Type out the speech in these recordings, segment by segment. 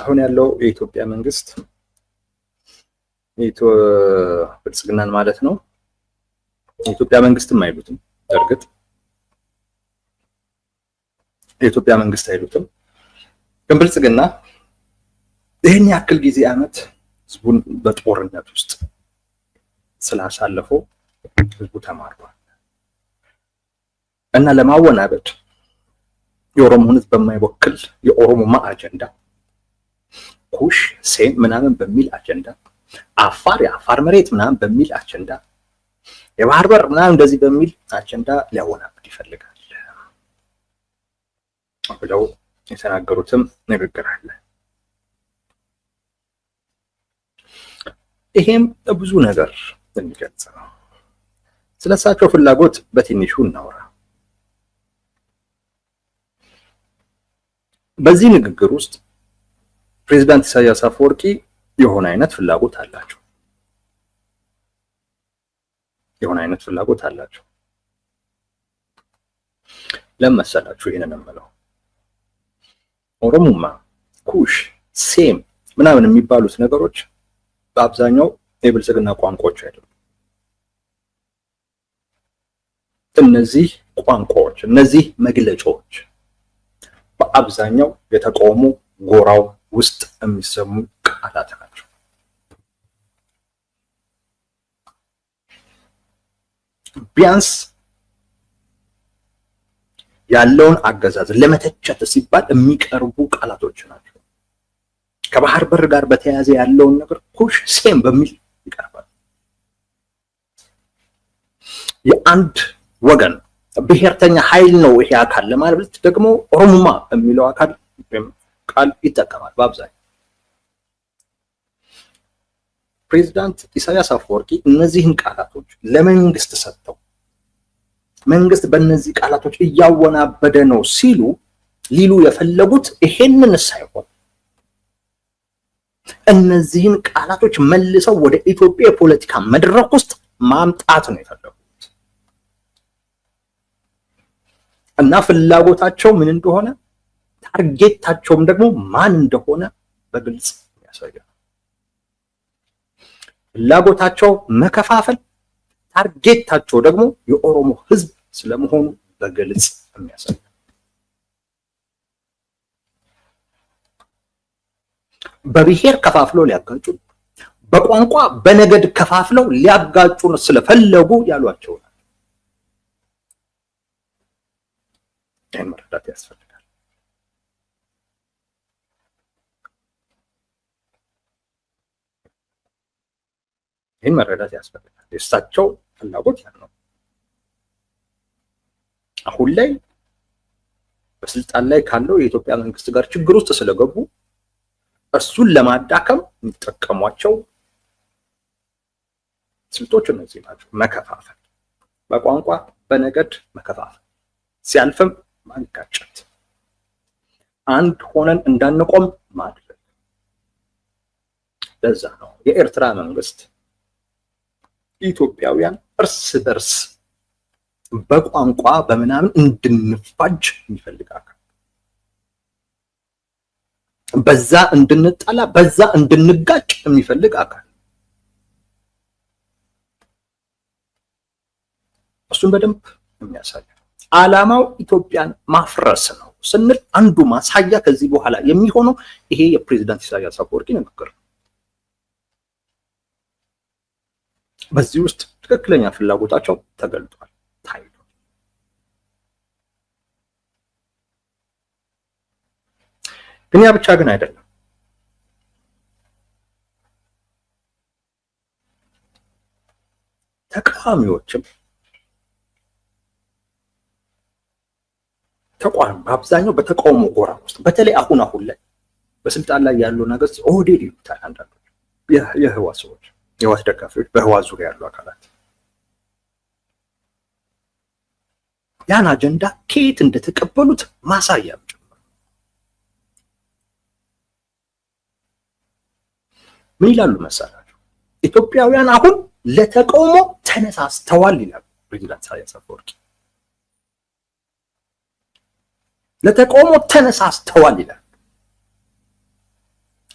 አሁን ያለው የኢትዮጵያ መንግስት ብልጽግናን ማለት ነው። የኢትዮጵያ መንግስትም አይሉትም፣ እርግጥ የኢትዮጵያ መንግስት አይሉትም፣ ግን ብልጽግና ይህን ያክል ጊዜ ዓመት ህዝቡን በጦርነት ውስጥ ስላሳለፈው ህዝቡ ተማሯል እና ለማወናበድ የኦሮሞን ህዝብ በማይወክል የኦሮሞማ አጀንዳ ኩሽ ሴም ምናምን በሚል አጀንዳ አፋር የአፋር መሬት ምናምን በሚል አጀንዳ የባህር በር ምናምን እንደዚህ በሚል አጀንዳ ሊያወናብድ ይፈልጋል ብለው የተናገሩትም ንግግር አለ። ይሄም ብዙ ነገር የሚገልጽ ነው። ስለሳቸው ፍላጎት በትንሹ እናውራ። በዚህ ንግግር ውስጥ ፕሬዝዳንት ኢሳያስ አፈወርቂ የሆነ አይነት ፍላጎት አላቸው። ለመሰላችሁ ይሄንን እንመለው ኦሮሞማ፣ ኩሽ፣ ሴም ምናምን የሚባሉት ነገሮች በአብዛኛው የብልጽግና ቋንቋዎች አይደሉም። እነዚህ ቋንቋዎች፣ እነዚህ መግለጫዎች በአብዛኛው የተቃውሞ ጎራው ውስጥ የሚሰሙ ቃላት ናቸው። ቢያንስ ያለውን አገዛዝ ለመተቸት ሲባል የሚቀርቡ ቃላቶች ናቸው። ከባህር በር ጋር በተያያዘ ያለውን ነገር ኩሽ ሴም በሚል ይቀርባል። የአንድ ወገን ብሔርተኛ ኃይል ነው ይሄ አካል ለማለት ደግሞ ኦሮሞማ የሚለው አካል ቃል ይጠቀማል በአብዛኛው። ፕሬዝዳንት ኢሳያስ አፈወርቂ እነዚህን ቃላቶች ለመንግስት ሰጥተው መንግስት በእነዚህ ቃላቶች እያወናበደ ነው ሊሉ የፈለጉት ይሄንን ሳይሆን እነዚህን ቃላቶች መልሰው ወደ ኢትዮጵያ የፖለቲካ መድረክ ውስጥ ማምጣት ነው የፈለጉት እና ፍላጎታቸው ምን እንደሆነ ታርጌታቸውም ደግሞ ማን እንደሆነ በግልጽ ያሳያል። ፍላጎታቸው መከፋፈል፣ ታርጌታቸው ደግሞ የኦሮሞ ህዝብ ስለመሆኑ በግልጽ የሚያሳይ። በብሔር ከፋፍለው ሊያጋጩ፣ በቋንቋ በነገድ ከፋፍለው ሊያጋጩ ስለፈለጉ ያሏቸው ናቸው። ይህን መረዳት ያስፈልጋል። የእሳቸው ፍላጎት ያ ነው። አሁን ላይ በስልጣን ላይ ካለው የኢትዮጵያ መንግስት ጋር ችግር ውስጥ ስለገቡ እሱን ለማዳከም የሚጠቀሟቸው ስልቶች እነዚህ ናቸው። መከፋፈል፣ በቋንቋ በነገድ መከፋፈል፣ ሲያልፍም ማጋጨት፣ አንድ ሆነን እንዳንቆም ማድረግ። ለዛ ነው የኤርትራ መንግስት ኢትዮጵያውያን እርስ በርስ በቋንቋ በምናምን እንድንፋጅ የሚፈልግ አካል፣ በዛ እንድንጣላ በዛ እንድንጋጭ የሚፈልግ አካል። እሱን በደንብ የሚያሳይ ዓላማው ኢትዮጵያን ማፍረስ ነው ስንል አንዱ ማሳያ ከዚህ በኋላ የሚሆነው ይሄ የፕሬዝዳንት ኢሳያስ አፈወርቂ ንግግር ነው። በዚህ ውስጥ ትክክለኛ ፍላጎታቸው ተገልጧል፣ ታይቷል። ግን ያ ብቻ ግን አይደለም። ተቃዋሚዎችም በአብዛኛው በተቃውሞ ጎራ ውስጥ በተለይ አሁን ላይ በስልጣን ላይ ያሉ ነገር ኦህዴድ ይሉታል አንዳንዶች፣ የህዋ ሰዎች፣ የህዋት ደጋፊዎች፣ በህዋ ዙሪያ ያሉ አካላት ያን አጀንዳ ከየት እንደተቀበሉት ማሳያ ጭምር። ምን ይላሉ መሰላችሁ? ኢትዮጵያውያን አሁን ለተቃውሞ ተነሳስተዋል ይላሉ ፕሬዝዳንት ኢሳያስ አፈወርቂ። ለተቃውሞ ተነሳስተዋል ይላል።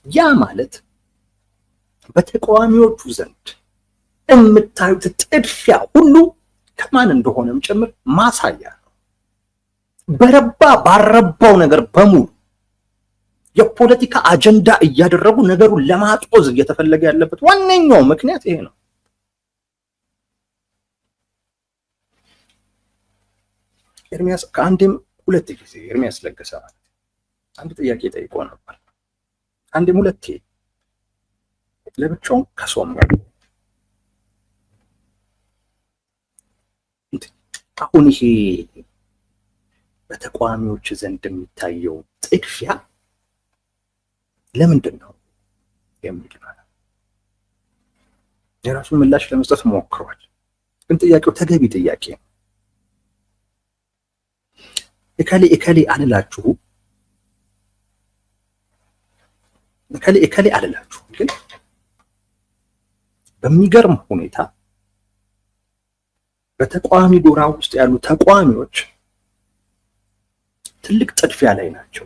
ያ ማለት በተቃዋሚዎቹ ዘንድ የምታዩት ጥድፊያ ሁሉ ከማን እንደሆነም ጭምር ማሳያ ነው። በረባ ባረባው ነገር በሙሉ የፖለቲካ አጀንዳ እያደረጉ ነገሩን ለማጦዝ እየተፈለገ ያለበት ዋነኛው ምክንያት ይሄ ነው። ኤርሚያስ ከአንዴም ሁለት ጊዜ ኤርሚያስ ለገሰ አንድ ጥያቄ ጠይቆ ነበር። አንዴም ሁለቴ ለብቻው ከሰውም ጋር አሁን ይሄ በተቃዋሚዎች ዘንድ የሚታየው ጥድፊያ ለምንድን ነው የሚል ማለት የራሱን ምላሽ ለመስጠት ሞክሯል። ግን ጥያቄው ተገቢ ጥያቄ ነው። እከሌ አልላችሁ እከሌ አልላችሁ፣ ግን በሚገርም ሁኔታ በተቃዋሚ ጎራ ውስጥ ያሉ ተቃዋሚዎች ትልቅ ጥድፊያ ላይ ናቸው።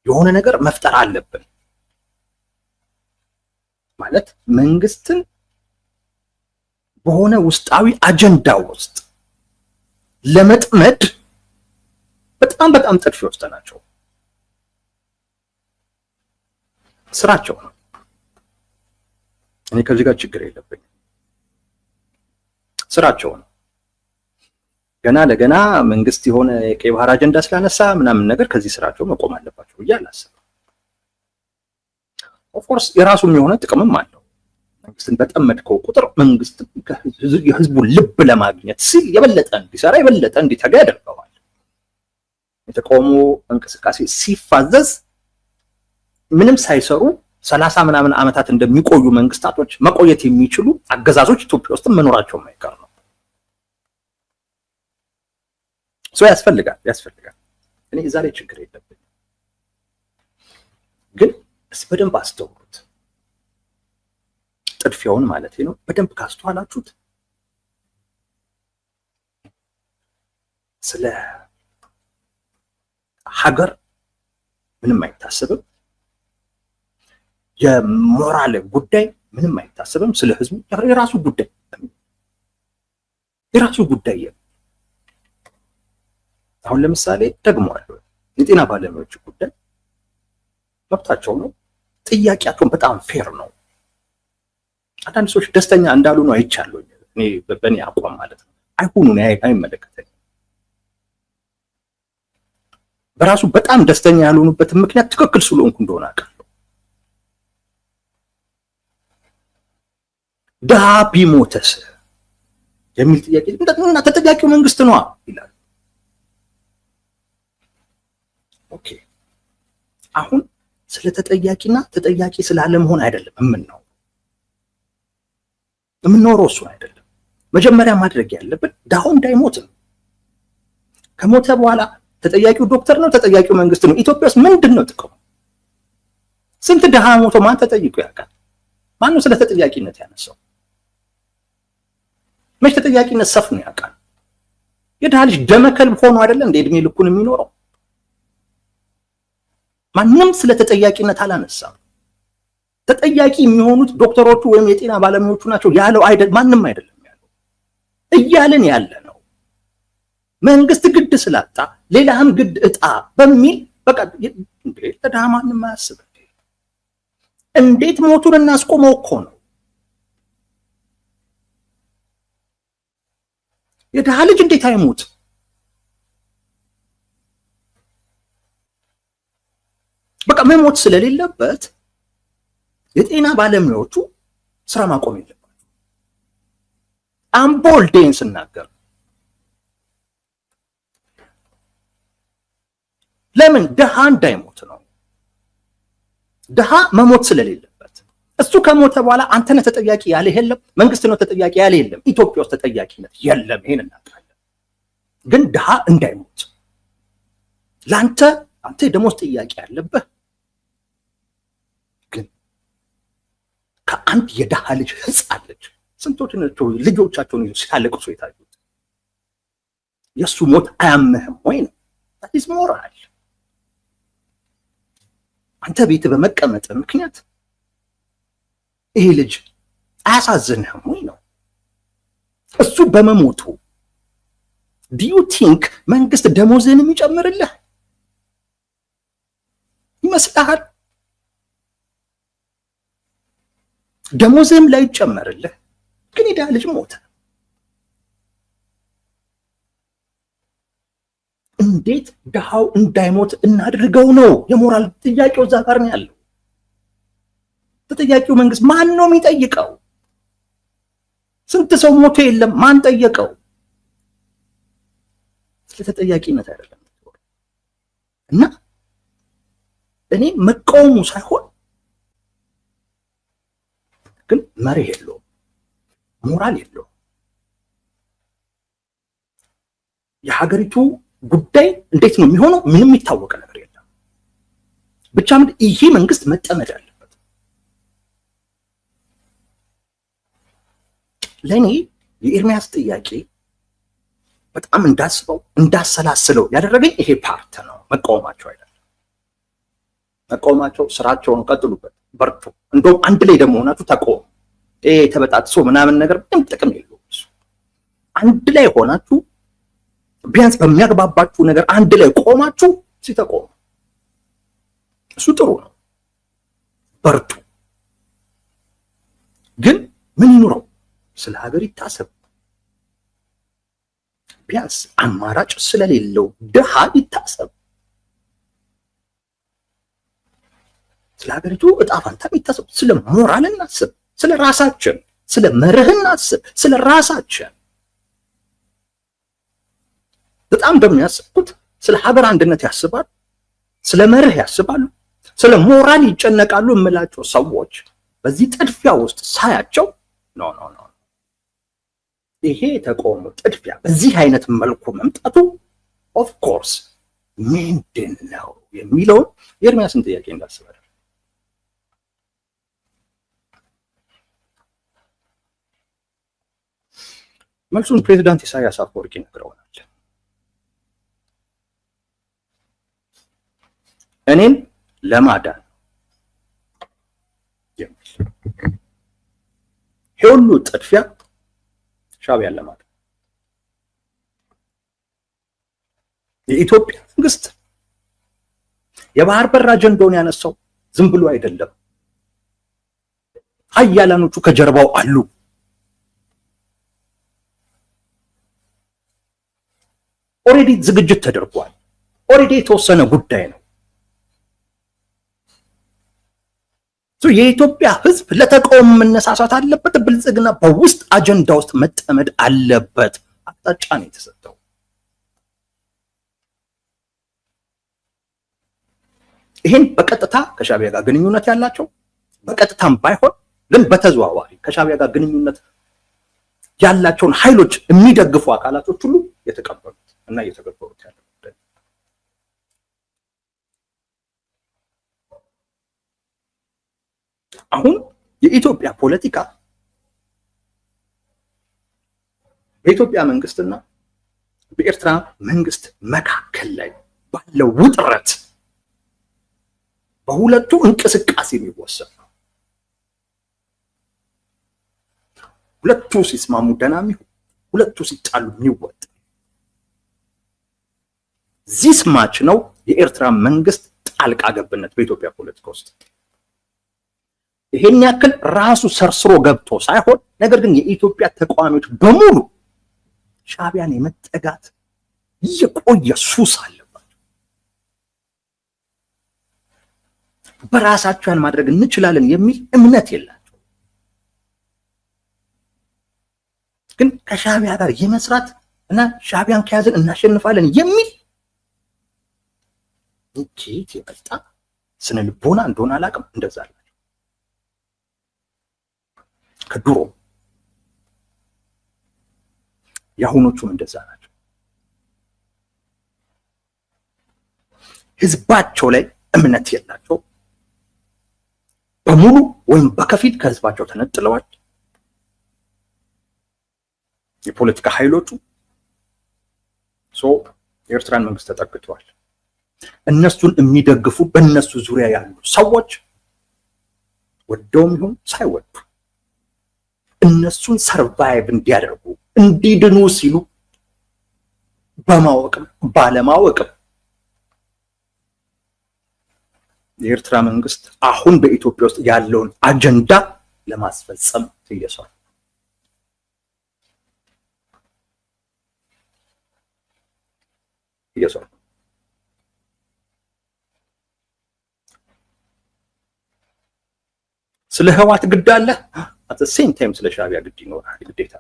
የሆነ ነገር መፍጠር አለብን ማለት መንግስትን በሆነ ውስጣዊ አጀንዳ ውስጥ ለመጥመድ በጣም ጥድፊያ ውስጥ ናቸው። ስራቸው ነው። እኔ ከዚህ ጋር ችግር የለብኝም። ስራቸው ነው። ገና ለገና መንግስት የሆነ የቀይ ባህር አጀንዳ ስላነሳ ምናምን ነገር ከዚህ ስራቸው መቆም አለባቸው ብዬ አላስብም። ኦፍኮርስ የራሱም የሆነ ጥቅምም አለው። መንግስትን በጠመድከው ቁጥር መንግስት የህዝቡን ልብ ለማግኘት ሲል የበለጠ እንዲሰራ የበለጠ እንዲተጋ ያደርገዋል። የተቃውሞ እንቅስቃሴ ሲፋዘዝ ምንም ሳይሰሩ 30 ምናምን ዓመታት እንደሚቆዩ መንግስታቶች መቆየት የሚችሉ አገዛዞች ኢትዮጵያ ውስጥ መኖራቸው የማይቀር ነው። ያስፈልጋል። እኔ እዛ ላይ ችግር የለብኝም። ግን በደንብ አስተውሉት። ጥድፊያውን ማለት ነው። በደንብ ካስተዋላችሁት ስለ ሀገር ምንም አይታሰብም። የሞራል ጉዳይ ምንም አይታሰብም። ስለ ህዝቡ የራሱ ጉዳይ አሁን ለምሳሌ ደግሞ አለ የጤና ባለሙያዎች ጉዳይ መብታቸው ነው። ጥያቄያቸውን በጣም ፌር ነው። አንዳንድ ሰዎች ደስተኛ እንዳሉ ነው አይቻለሁ። እኔ በእኔ አቋም ማለት ነው። አይሁኑ አይመለከተኝም። በራሱ በጣም ደስተኛ ያልሆኑበት ምክንያት ትክክል ስለሆንኩ እንደሆነ አውቃለሁ። ድሃ ቢሞተስ የሚል ጥያቄ እና ተጠያቂው መንግስት ነው ይላል። ኦኬ አሁን ስለ ተጠያቂና ተጠያቂ ስላለመሆን አይደለም የምንኖረው እሱ አይደለም። መጀመሪያ ማድረግ ያለብን ድሃው እንዳይሞት ነው። ከሞተ በኋላ ተጠያቂው ዶክተር ነው፣ ተጠያቂው መንግስት ነው። ኢትዮጵያ ውስጥ ምንድን ነው ጥቅሙ? ስንት ድሃ ሞቶ ማን ተጠይቆ ያውቃል? ማን ነው ስለ ተጠያቂነት ያነሳው? መች ተጠያቂነት ሰፍኖ ያውቃል? የድሃ ልጅ ደመከልብ ሆኖ አይደለ እንደ እድሜ ልኩን የሚኖረው? ማንም ስለ ተጠያቂነት አላነሳም። ተጠያቂ የሚሆኑት ዶክተሮቹ ወይም የጤና ባለሙያዎቹ ናቸው ያለው ማንም አይደለም ያለው። እያልን ያለ ነው መንግስት ግድ ስላጣ ሌላም ግድ እጣ በሚል በቃ ለድሃ ማንም አያስብ። እንዴት ሞቱን እናስቆመው እኮ ነው። የድሃ ልጅ እንዴት አይሞት? በቃ መሞት ስለሌለበት የጤና ባለሙያዎቹ ስራ ማቆም የለባቸው። አምቦልዴን ስናገር ለምን ድሃ እንዳይሞት ነው። ድሃ መሞት ስለሌለበት እሱ ከሞተ በኋላ አንተ ነህ ተጠያቂ ያለ የለም፣ መንግስት ነው ተጠያቂ ያለ የለም። ኢትዮጵያ ውስጥ ተጠያቂነት የለም። ይሄን እናውቃለን። ግን ድሃ እንዳይሞት አንተ የደሞዝ ጥያቄ ያለብህ ግን ከአንድ የድሃ ልጅ ህፃን ልጅ ስንቶች ናቸው ልጆቻቸውን ይዘው ሲያለቅሱ የታዩት? የእሱ ሞት አያምህም ወይ ነው? ታዲስ ሞራል አንተ ቤት በመቀመጥ ምክንያት ይሄ ልጅ አያሳዝንህም ወይ ነው? እሱ በመሞቱ ዲዩ ቲንክ መንግስት ደሞዝህን የሚጨምርልህ ይመስልሃል? ደሞዝህም ላይ ይጨመርልህ፣ ግን የድሃ ልጅ ሞተ። እንዴት ድሃው እንዳይሞት እናድርገው ነው የሞራል ጥያቄው። እዛ ጋር ነው ያለው። ተጠያቂው መንግስት ማን ነው የሚጠይቀው? ስንት ሰው ሞቶ የለም ማን ጠየቀው? ስለ ተጠያቂነት አይደለም። እና እኔ መቃወሙ ሳይሆን ግን መርህ የለውም፣ ሞራል የለውም። የሀገሪቱ ጉዳይ እንዴት ነው የሚሆነው? ምንም የሚታወቀ ነገር የለም። ብቻ ይሄ መንግስት መጠመድ አለበት። ለኔ የኤርሚያስ ጥያቄ በጣም እንዳስበው እንዳሰላስለው ያደረገኝ ይሄ ፓርት ነው። መቃወማቸው አይደለም። መቃወማቸው ስራቸውን ቀጥሉበት፣ በርቱ። እንደውም አንድ ላይ ደግሞ ሆናችሁ ተቃወሙ። ይሄ ተበጣጥሶ ምናምን ነገር ምንም ጥቅም የለውም። አንድ ላይ ሆናችሁ ቢያንስ በሚያግባባችሁ ነገር አንድ ላይ ቆማችሁ ሲተቆሙ እሱ ጥሩ ነው። በርቱ። ግን ምን ይኑረው? ስለ ሀገር ይታሰብ። ቢያንስ አማራጭ ስለሌለው ድሃ ይታሰብ። ስለ ሀገሪቱ እጣ ፈንታ ይታሰብ። ስለ ሞራል እናስብ። ስለ ራሳችን፣ ስለ መርህ እናስብ። ስለ ራሳችን በጣም እንደሚያስቡት ስለ ሀገር አንድነት ያስባሉ፣ ስለ መርህ ያስባሉ፣ ስለ ሞራል ይጨነቃሉ የምላቸው ሰዎች በዚህ ጥድፊያ ውስጥ ሳያቸው ኖ ኖ ኖ ይሄ ተቃውሞ ጥድፊያ በዚህ አይነት መልኩ መምጣቱ ኦፍ ኮርስ ምንድን ነው የሚለውን የኤርሚያስን ጥያቄ እንዳስባል። መልሱን ፕሬዚዳንት ኢሳያስ አፈወርቂ ነግረውናል። እኔን ለማዳን የሚል ሁሉ ጥድፊያ ሻዕቢያን ለማዳን የኢትዮጵያ መንግስት የባህር በር አጀንዳውን ያነሳው ዝም ብሎ አይደለም። ሀያላኖቹ ከጀርባው አሉ። ኦሬዲ ዝግጅት ተደርጓል። ኦሬዲ የተወሰነ ጉዳይ ነው። የኢትዮጵያ ህዝብ ለተቃውሞ መነሳሳት አለበት። ብልጽግና በውስጥ አጀንዳ ውስጥ መጠመድ አለበት። አቅጣጫ ነው የተሰጠው። ይሄን በቀጥታ ከሻዕቢያ ጋር ግንኙነት ያላቸው በቀጥታም ባይሆን ግን በተዘዋዋሪ ከሻዕቢያ ጋር ግንኙነት ያላቸውን ኃይሎች የሚደግፉ አካላቶች ሁሉ የተቀበሉት እና እየተገበሩት ያለው አሁን የኢትዮጵያ ፖለቲካ በኢትዮጵያ መንግስትና በኤርትራ መንግስት መካከል ላይ ባለው ውጥረት በሁለቱ እንቅስቃሴ የሚወሰን ነው። ሁለቱ ሲስማሙ ደናሚ፣ ሁለቱ ሲጣሉ የሚወጥ ዚስ ማች ነው የኤርትራ መንግስት ጣልቃ ገብነት በኢትዮጵያ ፖለቲካ ውስጥ። ይሄን ያክል ራሱ ሰርስሮ ገብቶ ሳይሆን ነገር ግን የኢትዮጵያ ተቃዋሚዎች በሙሉ ሻዕቢያን የመጠጋት የቆየ ሱስ አለባቸው። በራሳቸው ያን ማድረግ እንችላለን የሚል እምነት የላቸው። ግን ከሻዕቢያ ጋር የመስራት እና ሻዕቢያን ከያዘን እናሸንፋለን የሚል እንዴት የመጣ ስነ ልቦና እንደሆነ አላውቅም። እንደዛ አለ ከድሮ የአሁኖቹም እንደዛ ናቸው። ህዝባቸው ላይ እምነት የላቸው። በሙሉ ወይም በከፊል ከህዝባቸው ተነጥለዋል። የፖለቲካ ኃይሎቹ የኤርትራን መንግስት ተጠግተዋል። እነሱን የሚደግፉ በእነሱ ዙሪያ ያሉ ሰዎች ወደውም ይሁን ሳይወዱ እነሱን ሰርቫይቭ እንዲያደርጉ እንዲድኑ ሲሉ በማወቅም ባለማወቅም የኤርትራ መንግስት አሁን በኢትዮጵያ ውስጥ ያለውን አጀንዳ ለማስፈጸም እየሰራ ስለ ህዋት ግድ አለ at the same time ስለ ሻዕቢያ ግድ ይኖራል ግዴታ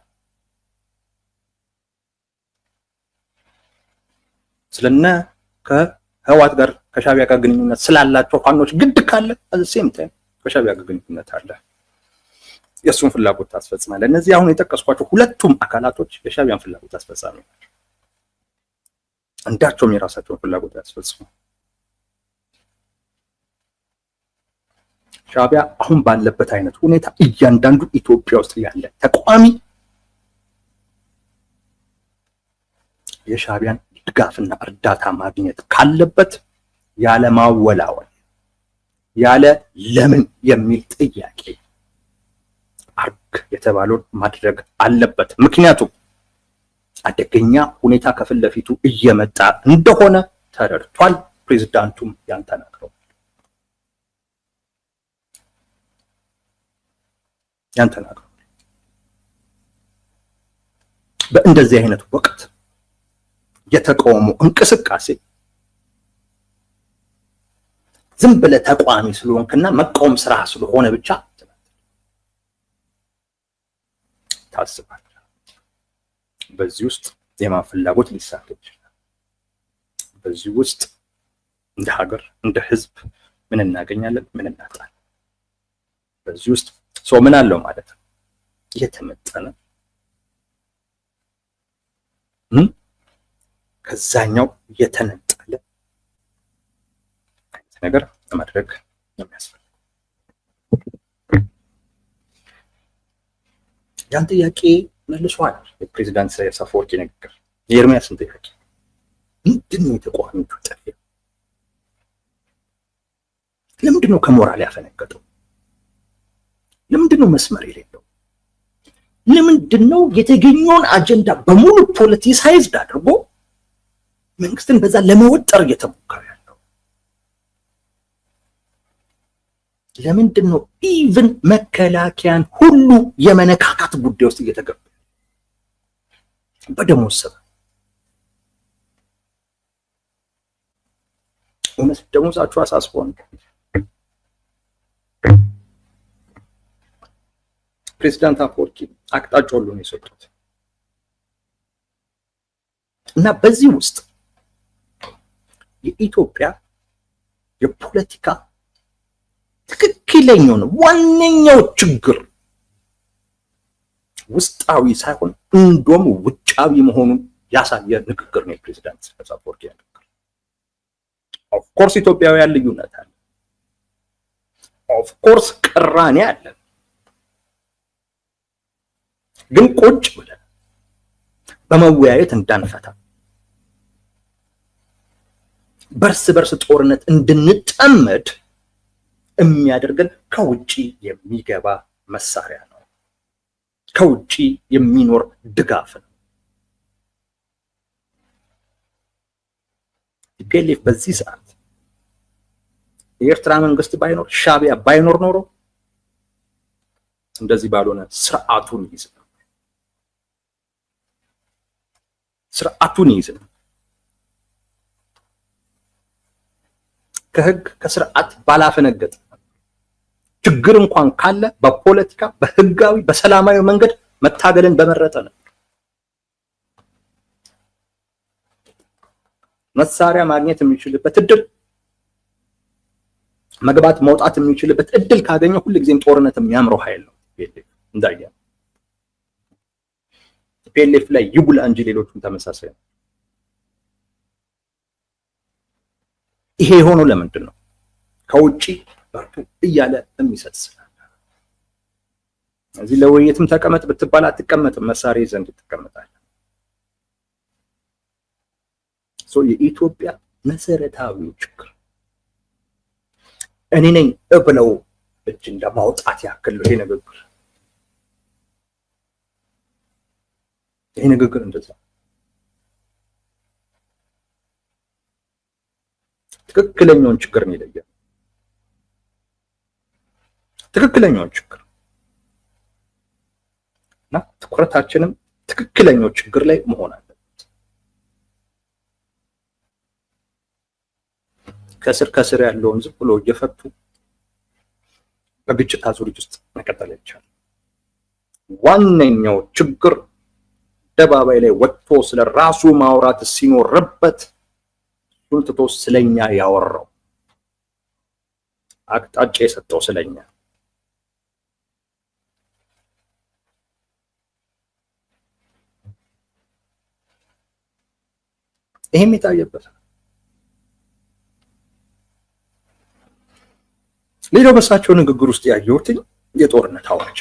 ስለነ ከህዋት ጋር ከሻዕቢያ ጋር ግንኙነት ስላላቸው ፋኖች ግድ ካለ at the same time ከሻዕቢያ ጋር ግንኙነት አለ የሱን ፍላጎት ታስፈጽማለህ እነዚህ አሁን የጠቀስኳቸው ሁለቱም አካላቶች የሻዕቢያን ፍላጎት አስፈጻሚ ናቸው አንዳቸውም የራሳቸውን ፍላጎት ያስፈጽሙ ሻዕቢያ አሁን ባለበት አይነት ሁኔታ እያንዳንዱ ኢትዮጵያ ውስጥ ያለ ተቋሚ የሻዕቢያን ድጋፍና እርዳታ ማግኘት ካለበት ያለ ማወላወል ያለ ለምን የሚል ጥያቄ አርግ የተባለውን ማድረግ አለበት ምክንያቱም አደገኛ ሁኔታ ከፊት ለፊቱ እየመጣ እንደሆነ ተረድቷል ፕሬዝዳንቱም ያንተናግረው በእንደዚህ አይነት ወቅት የተቃውሞ እንቅስቃሴ ዝም ብለህ ተቋሚ ስለሆንክና መቃወም ስራ ስለሆነ ብቻ ታስባለህ በዚህ ውስጥ የማን ፍላጎት ሊሳካ ይችላል በዚህ ውስጥ እንደ ሀገር እንደ ህዝብ ምን እናገኛለን ምን እናጣለን በዚህ ውስጥ ሰው ምን አለው ማለት ነው የተመጠነ ከዛኛው የተነጠለ ነገር ለማድረግ የሚያስፈልግ ያን ጥያቄ መልሷል የፕሬዝዳንት ኢሳያስ አፈወርቂ ንግግር የኤርሚያስን ጥያቄ ምንድነው የተቋሚዎቹ ጥያቄ ለምንድነው ከሞራል ያፈነገጠው ለምንድነው መስመር የሌለው ለምንድነው የተገኘውን አጀንዳ በሙሉ ፖለቲሳይዝድ አድርጎ መንግስትን በዛ ለመወጠር እየተሞከረ ያለው ለምንድነው ኢቭን መከላከያን ሁሉ የመነካካት ጉዳይ ውስጥ እየተገባ በደሞዝ ሰበብ እውነት ደሞዛቸው አሳስቦን ፕሬዝዳንት አፈወርቂ አቅጣጫውን ሁሉ ነው የሰጡት እና በዚህ ውስጥ የኢትዮጵያ የፖለቲካ ትክክለኛው ነው ዋነኛው ችግር ውስጣዊ ሳይሆን እንደም ውጫዊ መሆኑን ያሳየ ንግግር ነው ፕሬዝዳንት ኢሳያስ አፈወርቂ ንግግር ኦፍ ኮርስ ኢትዮጵያውያን ልዩነት አለ ኦፍ ኮርስ ቅራኔ አለ ግን ቁጭ ብለን በመወያየት እንዳንፈታ በርስ በርስ ጦርነት እንድንጠመድ የሚያደርገን ከውጪ የሚገባ መሳሪያ ነው ከውጪ የሚኖር ድጋፍ ነው ቲፒኤልኤፍ በዚህ ሰዓት የኤርትራ መንግስት ባይኖር ሻዕቢያ ባይኖር ኖሮ እንደዚህ ባልሆነ ስርዓቱን ይይዝ ከህግ ከስርዓት ባላፈነገጠ ችግር እንኳን ካለ በፖለቲካ በህጋዊ በሰላማዊ መንገድ መታገልን በመረጠ ነው መሳሪያ ማግኘት የሚችልበት እድል መግባት መውጣት የሚችልበት እድል ካገኘ ሁሉ ጊዜም ጦርነት የሚያምረው ኃይል ነው እንዳያ ፒኤልኤፍ ላይ ይጉላ እንጂ ሌሎቹም ተመሳሳይ ነው ይሄ ሆኖ ለምንድን ነው ከውጪ በርቱ እያለ የሚሰጥ ስላለ እዚህ ለውይይትም ተቀመጥ ብትባል አትቀመጥም መሳሪያ ይዘን ትቀመጣለህ የኢትዮጵያ መሰረታዊው ችግር እኔ ነኝ ብለው እጅ እንደማውጣት ያክል ይሄ ንግግር እንደዛ ትክክለኛውን ችግር ነው የለየው። ትክክለኛውን ችግር እና ትኩረታችንም ትክክለኛው ችግር ላይ መሆን አለበት። ከስር ያለውን ዝም ብሎ እየፈቱ በግጭት አዙሪት ውስጥ መቀጠል ይቻላል። ዋነኛው ችግር አደባባይ ላይ ወጥቶ ስለ ራሱ ማውራት ሲኖርበት እሱን ትቶ ስለኛ ያወራው አቅጣጫ የሰጠው ስለኛ ይሄም የታየበት። ሌላው በሳቸው ንግግር ውስጥ ያየሁት የጦርነት አዋጅ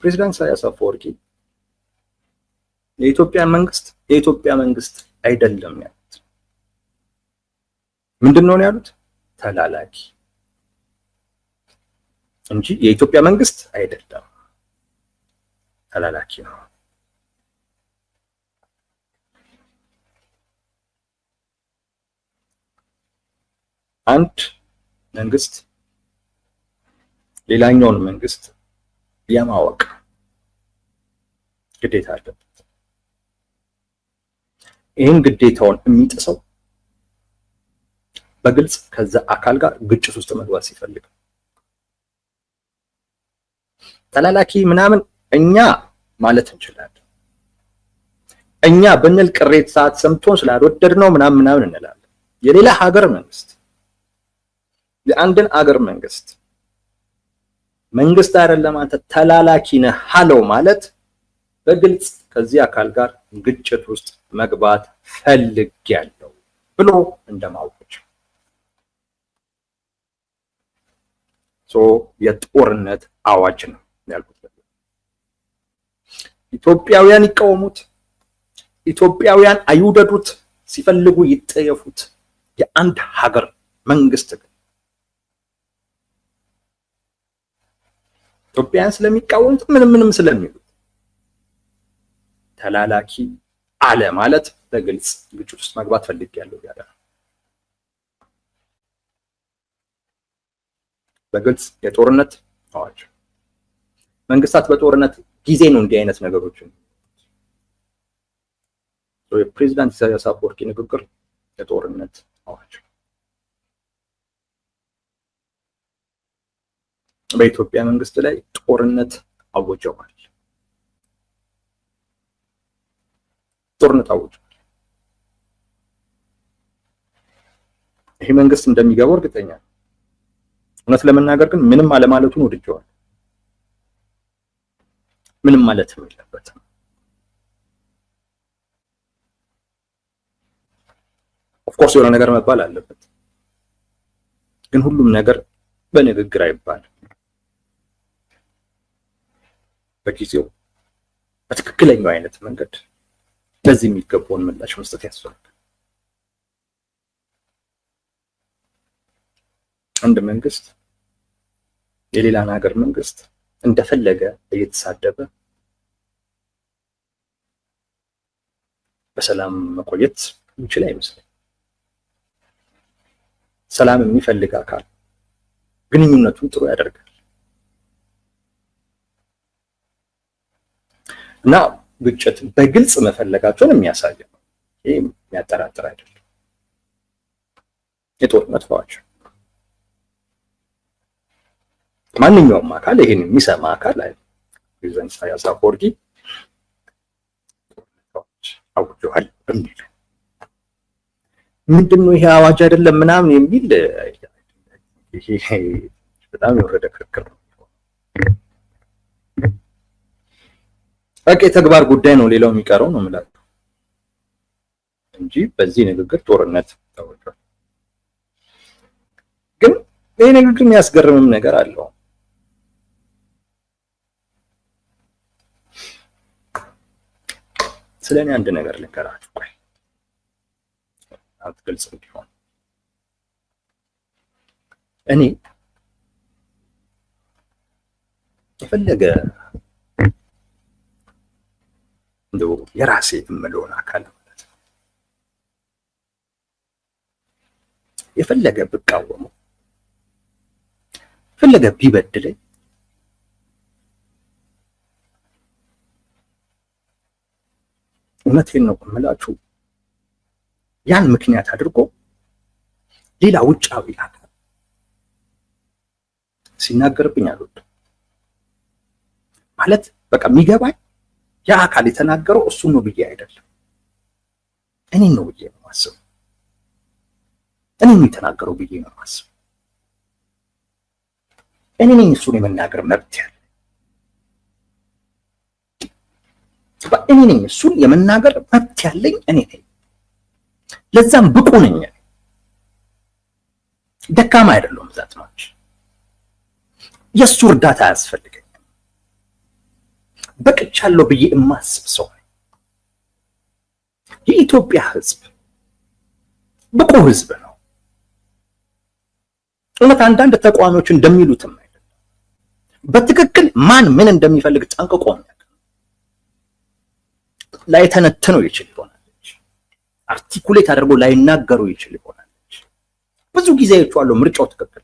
ፕሬዝዳንት ኢሳያስ አፈወርቂ የኢትዮጵያ መንግስት አይደለም ያሉት። ምንድነው ያሉት? ተላላኪ እንጂ የኢትዮጵያ መንግስት አይደለም፣ ተላላኪ ነው። አንድ መንግስት ሌላኛውን መንግስት የማወቅ ግዴታ አለበት። ይህን ግዴታውን የሚጥሰው በግልጽ ከዛ አካል ጋር ግጭት ውስጥ መግባት ሲፈልግ። ተላላኪ ምናምን እኛ ማለት እንችላለን። እኛ ብንል ቅሬታ ሰዓት ሰምቶን ስላልወደድነው ምናምን እንላለን። የሌላ ሀገር መንግስት የአንድን አገር መንግስት አይደለም አንተ ተላላኪ ነህ አለው ማለት በግልጽ ከዚህ አካል ጋር ግጭት ውስጥ መግባት ፈልጌያለሁ ብሎ እንደማወጅ የጦርነት አዋጅ ነው ያልኩት። ኢትዮጵያውያን ይቃወሙት፣ ኢትዮጵያውያን አይውደዱት፣ ሲፈልጉ ይጠየፉት። የአንድ ሀገር መንግስት ግን ኢትዮጵያን ስለሚቃወሙት ምንም ስለሚሉት ተላላኪ አለ ማለት በግልጽ ግጭት ውስጥ መግባት ፈልጌያለሁ ያለ በግልጽ የጦርነት አዋጅ። መንግስታት በጦርነት ጊዜ ነው እንዲህ አይነት ነገሮችን የፕሬዝዳንት ኢሳያስ አፈወርቂ ንግግር የጦርነት አዋጅ በኢትዮጵያ መንግስት ላይ ጦርነት አወጀዋል። ጦርነት አወጀዋል። ይሄ መንግስት እንደሚገባው እርግጠኛ ነኝ። እውነት ለመናገር ግን ምንም አለማለቱን ወድጀዋል። ምንም ማለትም የለበትም። ኦፍኮርስ የሆነ ነገር መባል አለበት፣ ግን ሁሉም ነገር በንግግር አይባልም። በጊዜው በትክክለኛው አይነት መንገድ ለዚህ የሚገባውን ምላሽ መስጠት ያስፈልጋል። አንድ መንግስት የሌላን ሀገር መንግስት እንደፈለገ እየተሳደበ በሰላም መቆየት ይችል አይመስልም። ሰላም የሚፈልግ አካል ግንኙነቱን ጥሩ ያደርጋል እና ግጭት በግልጽ መፈለጋቸውን የሚያሳይ ነው። ይሄ የሚያጠራጥር አይደለም። የጦርነት አዋጅ ማንኛውም አካል ይሄን የሚሰማ አካል ላይ ፕሬዝዳንት ኢሳያስ አፈወርቂ አውጀዋል በሚል ምንድነው ይሄ አዋጅ አይደለም ምናምን የሚል ይሄ በጣም የወረደ ክርክር ነው። በቃ የተግባር ጉዳይ ነው፣ ሌላው የሚቀረው ነው ማለት እንጂ በዚህ ንግግር ጦርነት ታወጇል። ግን ይሄ ንግግር የሚያስገርምም ነገር አለው። ስለኔ አንድ ነገር ልንገራችሁ፣ ቆይ ግልጽ እንዲሆን። እኔ የፈለገ እንደው የራሴ የምለውን አካል ማለት ነው የፈለገ ብቃወመው የፈለገ ቢበድለኝ እውነቴን ነው የምላችሁ፣ ያን ምክንያት አድርጎ ሌላ ውጫዊ አካል ሲናገርብኝ አልወድም። ማለት በቃ የሚገባኝ ያ አካል የተናገረው እሱን ነው ብዬ አይደለም፣ እኔን ነው ብዬ ነው የማስበው። እኔን የተናገረው ብዬ ነው የማስበው። እኔ ነኝ እሱን የመናገር መብት ያለ፣ እኔ ነኝ እሱን የመናገር መብት ያለኝ እኔ ነኝ። ለዛም ብቁ ነኝ። ደካማ አይደለሁም። ዛት ማች የእሱ እርዳታ አያስፈልገኝም። በቅቻለሁ ብዬ የማስብ ሰው ነኝ። የኢትዮጵያ ሕዝብ ብቁ ሕዝብ ነው። እውነት አንዳንድ ተቋሚዎች እንደሚሉትም አይደለም። በትክክል ማን ምን እንደሚፈልግ ጠንቅቆ ላይተነትነው ይችል ይሆናለች። አርቲኩሌት አድርጎ ላይናገሩ ይችል ይሆናለች። ብዙ ጊዜ አይቼዋለሁ። ምርጫው ትክክል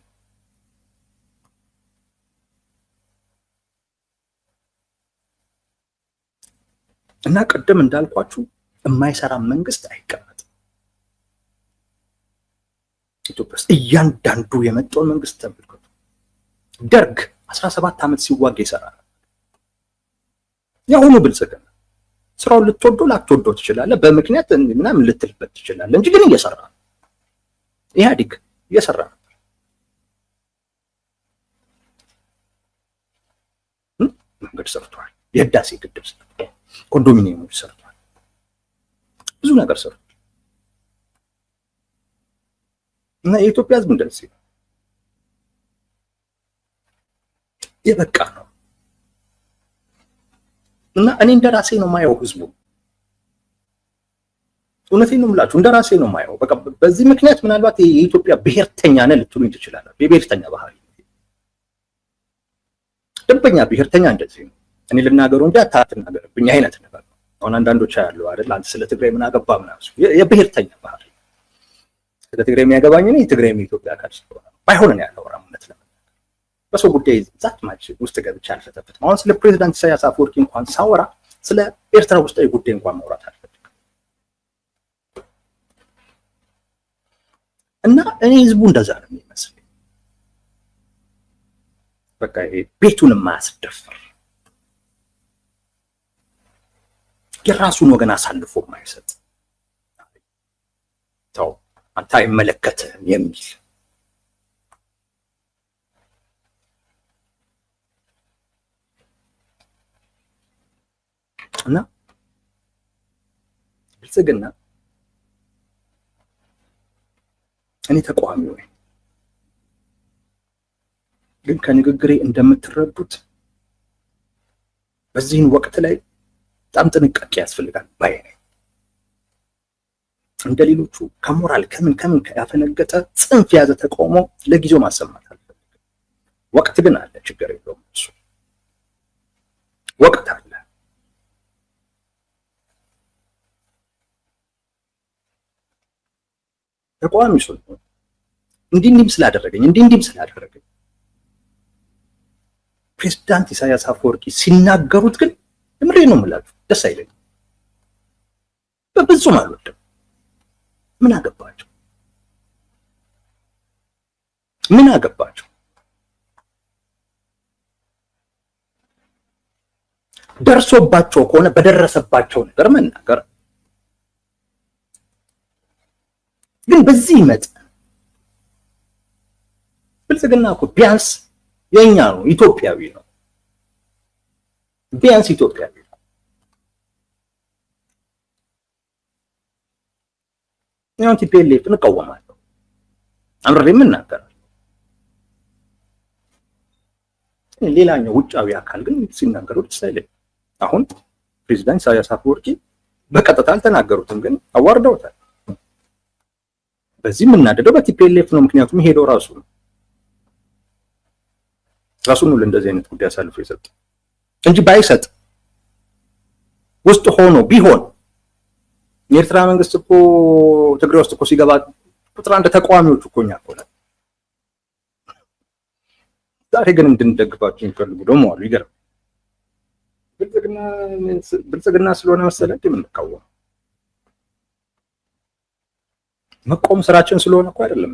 እና ቅድም እንዳልኳችሁ የማይሰራ መንግስት አይቀመጥም ኢትዮጵያ ውስጥ። እያንዳንዱ የመጣውን መንግስት ተመልከቱ። ደርግ 17 ዓመት ሲዋጋ ይሰራል። ያሁኑ ብልጽግና ስራውን ልትወዶ ላትወዶ ትችላለህ፣ በምክንያት ምናምን ልትልበት ትችላለህ እንጂ ግን እየሰራ ነው። ኢህአዴግ እየሰራ ነው። መንገድ ሰርቷል። የህዳሴ ግድብ ሰርቷል። ኮንዶሚኒየሞች ሰርቷል። ብዙ ነገር ሰርቷል። እና የኢትዮጵያ ህዝብ እንደዚህ ነው፣ የበቃ ነው። እና እኔ እንደራሴ ነው ማየው ህዝቡ። እውነቴን ነው የምላችሁ፣ እንደራሴ ነው ማየው። በቃ በዚህ ምክንያት ምናልባት የኢትዮጵያ ብሔርተኛ ነህ ልትሉኝ ትችላላችሁ። የብሔርተኛ ባህሪ ደንበኛ ብሔርተኛ እንደዚህ ነው። እኔ ልናገረው እንጂ አታትናገርብኝ አይነት ነገር ነው። አሁን አንዳንዶች ያለው አይደል፣ አንተ ስለ ትግራይ ምን አገባ ምናምን። የብሔርተኛ ባህሪ ስለ ትግራይ የሚያገባኝ እኔ ትግራይ የኢትዮጵያ አካል ስለሆነ ባይሆን ነው ያለው ራምነት ነው። በሰው ጉዳይ ዛት ማች ውስጥ ገብቻ አልፈተፍትም። አሁን ስለ ፕሬዝዳንት ኢሳያስ አፈወርቂ እንኳን ሳወራ ስለ ኤርትራ ውስጣዊ ጉዳይ እንኳን ማውራት አልፈልግም። እና እኔ ህዝቡ እንደዛ ነው የሚመስለኝ። በቃ ቤቱን የማያስደፍር የራሱን ወገን አሳልፎ የማይሰጥ ተው አንተ አይመለከትህም የሚል እና ብልጽግና እኔ ተቃዋሚ ነኝ፣ ግን ከንግግሬ እንደምትረዱት በዚህን ወቅት ላይ በጣም ጥንቃቄ ያስፈልጋል ባይ ነኝ። እንደሌሎቹ ከሞራል ከምን ያፈነገጠ ጽንፍ የያዘ ተቃውሞ ለጊዜው ማሰማት አልፈልግም። ወቅት ግን አለ፣ ችግር የለውም። እሱ ወቅት አለ። ተቃዋሚ ሰው እንዲህም ስላደረገኝ ፕሬዝዳንት ኢሳያስ አፈወርቂ ሲናገሩት ግን ምሬ ነው የምላችሁ ደስ አይለኝም። በብዙም አልወድም። ምን አገባቸው? ደርሶባቸው ከሆነ በደረሰባቸው ነገር መናገር። ግን በዚህ መጠን ብልጽግና እኮ ቢያንስ የኛ ነው፣ ኢትዮጵያዊ ነው። ቢያንስ ኢትዮጵያዊ ነው። ያን ቲፒኤልኤፍ እንቃወማለሁ፣ አምሬም እናገራለሁ። ሌላኛው ውጫዊ አካል ግን ሲናገሩ ደስ አይለኝም። አሁን ፕሬዝዳንት ኢሳያስ አፈወርቂ በቀጥታ አልተናገሩትም፣ ግን አዋርደውታል። በዚህ የምናደደው በቲፒኤልኤፍ ነው። ምክንያቱም ሄደው ራሱን ነው ለእንደዚህ አይነት ጉዳይ አሳልፎ የሰጠ እንጂ ባይሰጥ ውስጥ ሆኖ ቢሆን የኤርትራ መንግስት እኮ ትግራይ ውስጥ እኮ ሲገባ ቁጥር አንድ ተቃዋሚዎች እኮ እኛ እኮ ነን። ዛሬ ግን እንድንደግፋቸው የሚፈልጉ ደግሞ አሉ። ይገርም ብልጽግና ስለሆነ መሰለህ የምንቃወመው መቆም ስራችን ስለሆነ እኮ አይደለም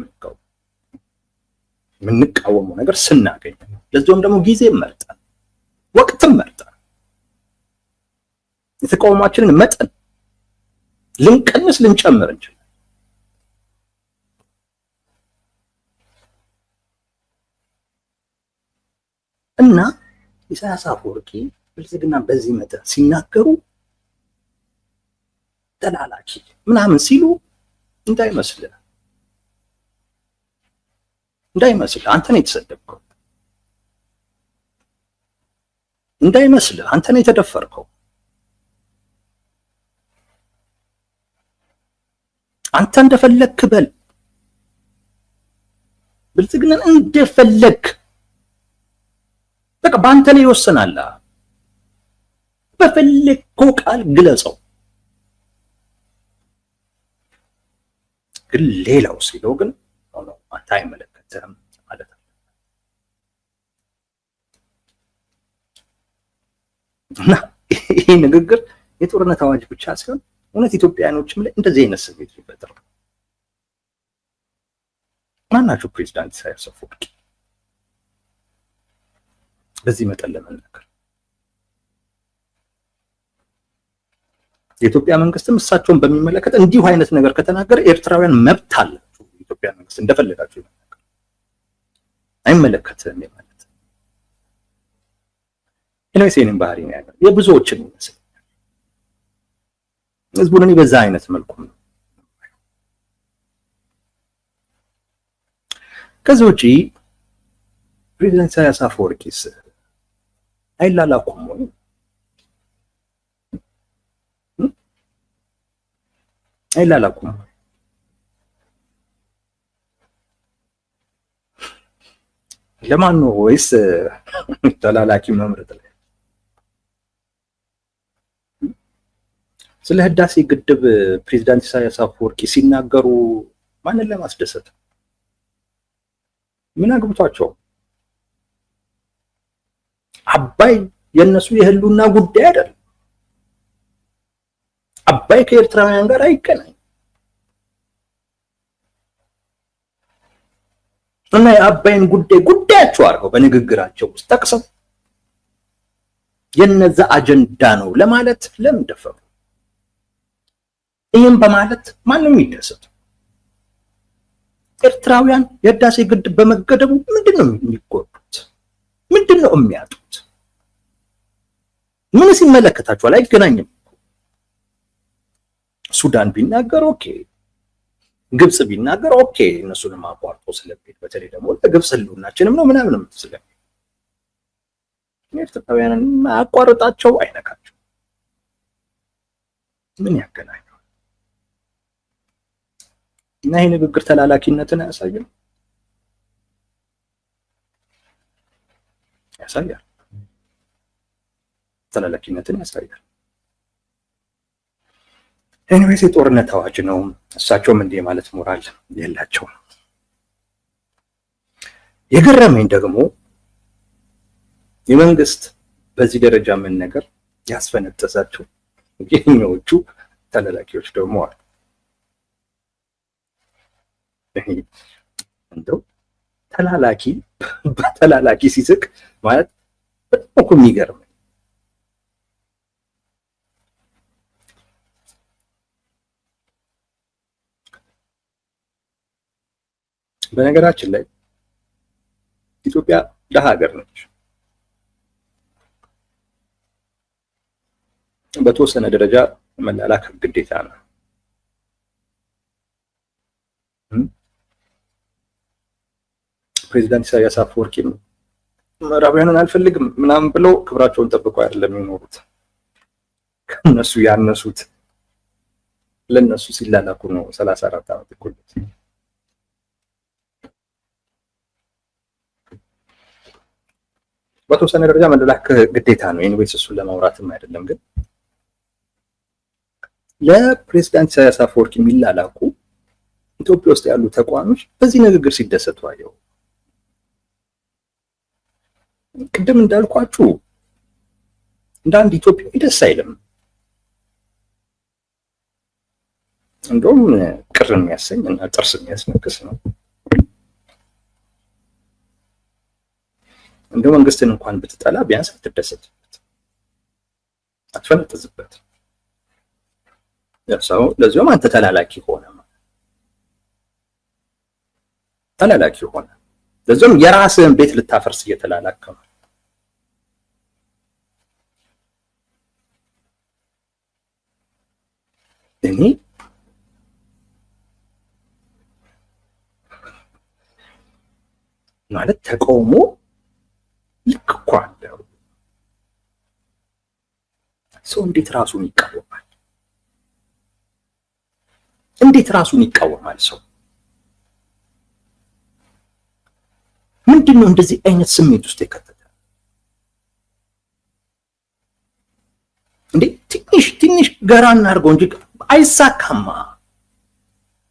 የምንቃወመው ነገር ስናገኝ፣ ለዚያም ደግሞ ጊዜ መርጠን ወቅትም መርጠን የተቃውሟችንን መጠን ልንቀንስ ልንጨምር እንችላለን። እና ኢሳያስ አፈወርቂ ብልጽግና በዚህ መጠን ሲናገሩ ተላላኪ ምናምን ሲሉ እንዳይመስልህ አንተ ነው የተሰደብከው፣ እንዳይመስልህ አንተ ነው የተደፈርከው፣ አንተ እንደፈለክ በል፣ ብልጽግናን እንደፈለክ በቃ በአንተ ላይ ይወሰናል። በፈለከው ቃል ግለጸው። ግን ሌላው ሲለው ግን አንተ አይመለከትህም ማለት ነው። እና ይሄ ንግግር የጦርነት አዋጅ ብቻ ሳይሆን እውነት ኢትዮጵያኖችም ላይ እንደዚህ አይነት ስሜት ይፈጥራል። ማናቸው ፕሬዝዳንት ኢሳያስ አፈወርቂ በዚህ መጠን ለመናገር? የኢትዮጵያ መንግስትም እሳቸውን በሚመለከት እንዲሁ አይነት ነገር ከተናገረ ኤርትራውያን መብት አላቸው። የኢትዮጵያ መንግስት እንደፈለጋቸው ይናገር፣ አይመለከትም ማለት ነው። የኔን ባህሪ ነው ያለው፣ የብዙዎችን ይመስል ህዝቡን እኔ በዛ አይነት መልኩ ነው። ከዚህ ውጪ ፕሬዝዳንት ኢሳያስ አፈወርቂስ አይላላኩም ወይ? አይላላኩም። ለማን ነው ወይስ ተላላኪ መምረጥ ላይ? ስለ ህዳሴ ግድብ ፕሬዝዳንት ኢሳያስ አፈወርቂ ሲናገሩ ማንን ለማስደሰት? ምን አግብቷቸው? አባይ የነሱ የህልውና ጉዳይ አይደለም። አባይ ከኤርትራውያን ጋር አይገናኝ እና የአባይን ጉዳያቸው አድርገው በንግግራቸው ውስጥ ጠቅሰው የነዛ አጀንዳ ነው ለማለት ለምን ደፈሩ? ይህም በማለት ማንም ይደሰት? ኤርትራውያን የህዳሴ ግድብ በመገደቡ ምንድነው የሚጎዱት? ምንድነው የሚያጡት? ምንስ ይመለከታቸዋል? አይገናኝም። ሱዳን ቢናገር ኦኬ፣ ግብጽ ቢናገር ኦኬ፣ እነሱንም አቋርጦ ስለሚሄድ በተለይ ደግሞ ለግብጽ ህልውናችንም ነው ምናምንም ስለሚሄድ ኤርትራውያንን አቋርጣቸው አይነካቸው። ምን ያገናኘዋል? እና ይሄ ንግግር ተላላኪነትን ያሳያል። ተላላኪነትን ያሳያል። ኤኒዌይስ የጦርነት አዋጅ ነው። እሳቸውም እንዲህ ማለት ሞራል የላቸውም። የገረመኝ ደግሞ የመንግስት በዚህ ደረጃ ምን ነገር ያስፈነጠዛቸው የኛዎቹ ተላላኪዎች ደግሞ አሉ። እንደው ተላላኪ በተላላኪ ሲስቅ ማለት በጣም እኮ የሚገርም። በነገራችን ላይ ኢትዮጵያ ደሃ ሀገር ነች። በተወሰነ ደረጃ መላላክ ግዴታ ነው። ፕሬዚዳንት ኢሳያስ አፈወርቂ ምዕራባውያንን አልፈልግም ምናምን ብለው ክብራቸውን ጠብቀው አይደለም የሚኖሩት። ከነሱ ያነሱት ለነሱ ሲላላኩ ነው 34 ዓመት ይቆዩት። በተወሰነ ደረጃ መላላክ ግዴታ ነው። ኤኒዌይስ እሱን ለማውራትም አይደለም። ግን ለፕሬዝዳንት ኢሳያስ አፈወርቂ የሚላላኩ ኢትዮጵያ ውስጥ ያሉ ተቋሞች በዚህ ንግግር ሲደሰቱ አየው። ቅድም እንዳልኳችሁ እንደ አንድ ኢትዮጵያዊ ደስ አይልም። እንደውም ቅር የሚያሰኝ እና ጥርስ የሚያስነክስ ነው። እንደው መንግስትን እንኳን ብትጠላ ቢያንስ አትደሰትበት፣ አትፈነጥዝበት። ያው ለዚያም አንተ ተላላኪ ሆነ ለዚያም የራስህን ቤት ልታፈርስ እየተላላከ ነው። እኔ ማለት ተቃውሞ ልክ እኮ አለው። ሰው እንዴት ራሱን ይቃወማል? ሰው ምንድነው እንደዚህ አይነት ስሜት ውስጥ የከተተ? እንዴ ትንሽ ገራ እናድርገው እንጂ አይሳካማ።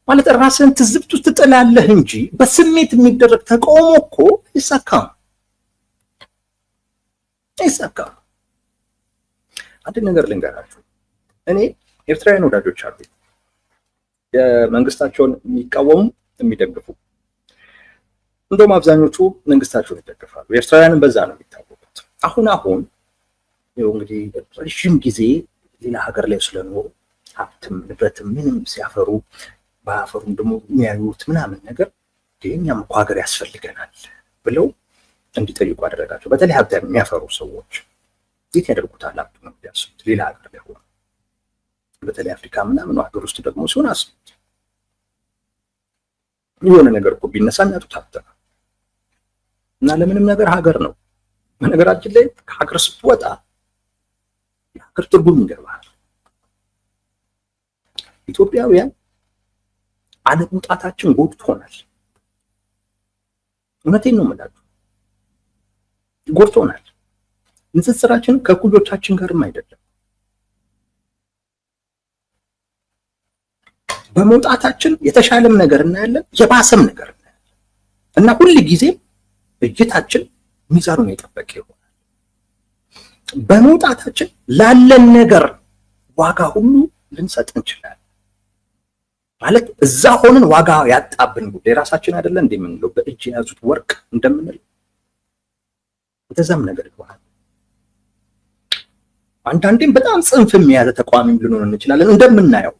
ማለት ራስን ትዝብት ውስጥ ትጥላለህ እንጂ በስሜት የሚደረግ ተቃውሞ እኮ አይሳካም። አንድ ነገር ልንገራችሁ። እኔ ኤርትራውያን ወዳጆች አሉ፣ የመንግስታቸውን የሚቃወሙ የሚደግፉ። እንደውም አብዛኞቹ መንግስታቸውን ይደግፋሉ። ኤርትራውያንን በዛ ነው የሚታወቁት። አሁን ይኸው እንግዲህ ረዥም ጊዜ ሌላ ሀገር ላይ ስለኖሩ ሀብትም ንብረትም ምንም ሲያፈሩ በአፈሩም ደግሞ የሚያዩት ምናምን ነገር እኛም እኮ ሀገር ያስፈልገናል ብለው እንዲጠይቁ አደረጋቸው። በተለይ ሀብት የሚያፈሩ ሰዎች የት ያደርጉታል? ሀብቱ ነው ያስቡት ሌላ ሀገር ላይ ሆነ። በተለይ አፍሪካ ምናምን ሀገር ውስጥ ደግሞ ሲሆን አስቡት፣ የሆነ ነገር እኮ ቢነሳ የሚያጡት ሀብት ነው እና ለምንም ነገር ሀገር ነው። በነገራችን ላይ ከሀገር ስትወጣ የሀገር ትርጉም ይገባል። ኢትዮጵያውያን አለመውጣታችን ጎድቶናል። እውነቴን ነው የምላችሁ፣ ጎድቶናል። ንጽጽራችን ከእኩዮቻችን ጋርም አይደለም። በመውጣታችን የተሻለም ነገር እናያለን፣ የባሰም ነገር እናያለን እና ሁል ጊዜም እይታችን ሚዛኑን የጠበቀ ይሆናል። በመውጣታችን ላለን ነገር ዋጋ ሁሉ ልንሰጥ እንችላለን። ማለት እዛ ሆነን ዋጋ ያጣብን ጉዳይ ራሳችን አይደለም እንደምንለው በእጅ የያዙት ወርቅ እንደምንለው እንደዛም ነገር ይሆናል። አንዳንዴም በጣም ጽንፍ የሚያዘ ተቋሚም ልንሆን እንችላለን። እንደምናየው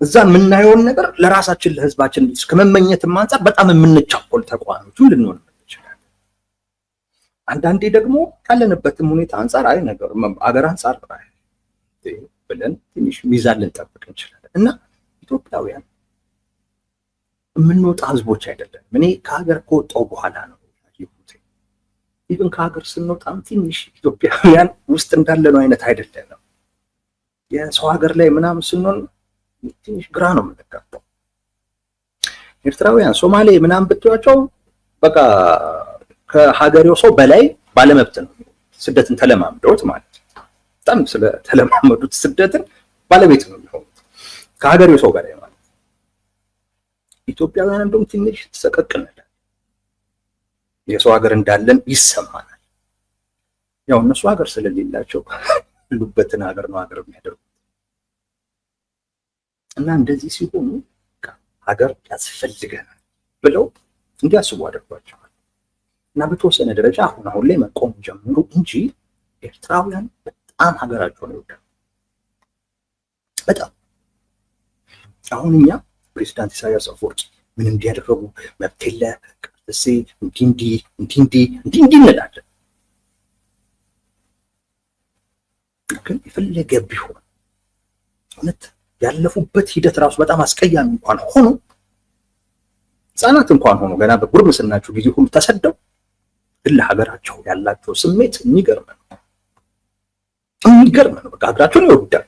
እዛ የምናየውን ነገር ለራሳችን ለህዝባችን ከመመኘትም አንፃር በጣም የምንቻኮል ተቋሚዎችም ልንሆን እንችላለን። አንዳንዴ ደግሞ ካለንበትም ሁኔታ አንፃር አይ ነገር አገር አንፃር ብለን ትንሽ ሚዛን ልንጠብቅ እንችላለን እና ኢትዮጵያውያን የምንወጣ ህዝቦች አይደለም። እኔ ከሀገር ከወጣሁ በኋላ ነው ያየሁት። ኢቭን ከሀገር ስንወጣም ትንሽ ኢትዮጵያውያን ውስጥ እንዳለነው አይነት አይደለም። የሰው ሀገር ላይ ምናምን ስንሆን ትንሽ ግራ ነው የምንጋባው። ኤርትራውያን፣ ሶማሌ ምናምን ብትሏቸው በቃ ከሀገሬው ሰው በላይ ባለመብት ነው። ስደትን ተለማምደውት ማለት በጣም ስለተለማመዱት ስደትን ባለቤት ነው የሚሆኑት ከሀገሬው ሰው በላይ ማለት። ኢትዮጵያውያን እንደውም ትንሽ ተሰቀቅነናል። የሰው ሀገር እንዳለን ይሰማናል። ያው እነሱ ሀገር ስለሌላቸው ያሉበትን ሀገር ነው ሀገር የሚያደርጉት እና እንደዚህ ሲሆኑ ሀገር ያስፈልገናል ብለው እንዲያስቡ አድርጓቸዋል። እና በተወሰነ ደረጃ አሁን ላይ መቆም ጀምሩ እንጂ ኤርትራውያን በጣም ሀገራቸውን ይወዳሉ። በጣም አሁን እኛ ፕሬዝዳንት ኢሳያስ አፈወርቂ ምን እንዲያደርጉ መብት የለ ቅርጥሴ እንዲህ እንላለን። ግን የፈለገ ቢሆን እውነት ያለፉበት ሂደት ራሱ በጣም አስቀያሚ እንኳን ሆኖ ህፃናት እንኳን ሆኖ ገና በጉርምስናቸው ጊዜ ሁሉ ተሰደው ግን ለሀገራቸው ያላቸው ስሜት የሚገርም ነው። በቃ ሀገራቸውን ይወዳሉ።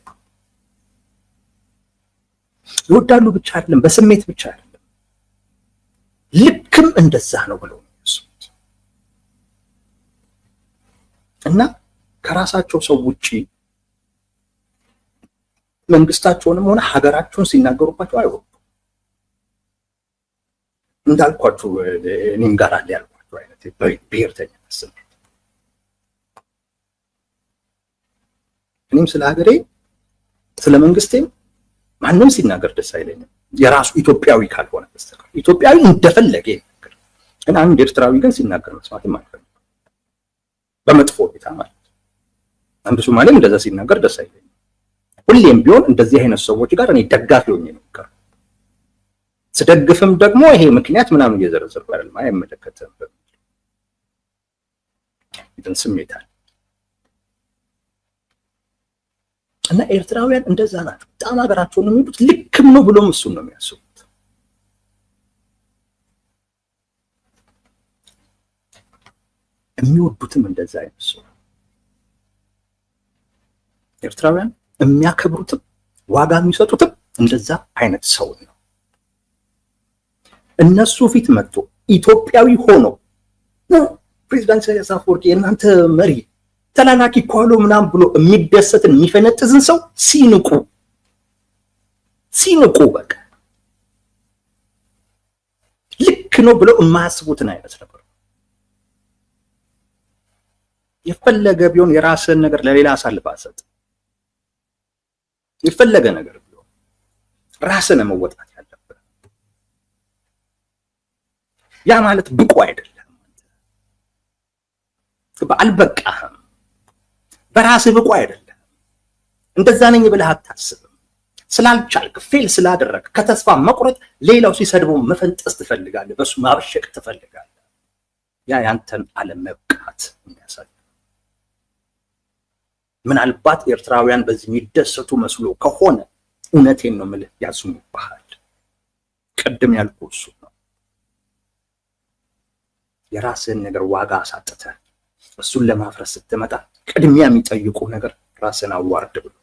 ይወዳሉ ብቻ አይደለም፣ በስሜት ብቻ አይደለም፣ ልክም እንደዛ ነው ብለው የሚያስቡት እና ከራሳቸው ሰው ውጪ መንግስታቸውንም ሆነ ሀገራቸውን ሲናገሩባቸው አይወዱም። እንዳልኳችሁ እኔም ጋር አለ ያልኳችሁ አይነት ብሔርተኛ ስሜት። እኔም ስለ ሀገሬ ስለ መንግስቴም ማንም ሲናገር ደስ አይለኝም፣ የራሱ ኢትዮጵያዊ ካልሆነ በስተቀር። ኢትዮጵያዊ እንደፈለገ ይናገር፣ ግን አንድ ኤርትራዊ ግን ሲናገር መስማት የማይፈልግ በመጥፎ ሁኔታ ማለት ነው። አንድ ሶማሌም እንደዛ ሲናገር ደስ አይለኝም። ሁሌም ቢሆን እንደዚህ አይነት ሰዎች ጋር እኔ ደጋፊ ሆኜ ነው የምቀር። ስደግፍም ደግሞ ይሄ ምክንያት ምናምን እየዘረዘርኩ አይደለም፣ አይመለከትም እንትን ስሜት አለ እና ኤርትራውያን እንደዛ ናቸው። በጣም ሀገራቸውን ነው የሚሉት፣ ልክም ነው ብሎም እሱን ነው የሚያስቡት። የሚወዱትም እንደዛ አይነት ሰው ኤርትራውያን የሚያከብሩትም ዋጋ የሚሰጡትም እንደዛ አይነት ሰው ነው። እነሱ ፊት መጥቶ ኢትዮጵያዊ ሆኖ ፕሬዝዳንት ኢሳያስ አፈወርቂ የእናንተ መሪ ተላላኪ ኳሎ ምናምን ብሎ የሚደሰትን የሚፈነጥዝን ሰው ሲንቁ በቃ ልክ ነው ብለው የማያስቡትን አይነት ነበር። የፈለገ ቢሆን የራስን ነገር ለሌላ አሳልፈህ አትሰጥ። የፈለገ ነገር ቢሆን ራስን መወጣት ያለብህ። ያ ማለት ብቁ አይደለም፣ አልበቃህም፣ በራስህ ብቁ አይደለም። እንደዛ ነኝ ብለህ አታስብም። ስላልቻልክ ፌል ስላደረግ ከተስፋ መቁረጥ ሌላው ሲሰድበው መፈንጠስ ትፈልጋለህ፣ በሱ ማብሸቅ ትፈልጋለህ። ያ ያንተን አለመብቃት የሚያሳይ። ምናልባት ኤርትራውያን በዚህ የሚደሰቱ መስሎ ከሆነ እውነቴን ነው የምልህ ያዝኑብሃል። ቅድም ያልኩህ እሱ ነው። የራስህን ነገር ዋጋ አሳጥተህ እሱን ለማፍረስ ስትመጣ ቅድሚያ የሚጠይቁ ነገር ራስን አዋርድ ብሎ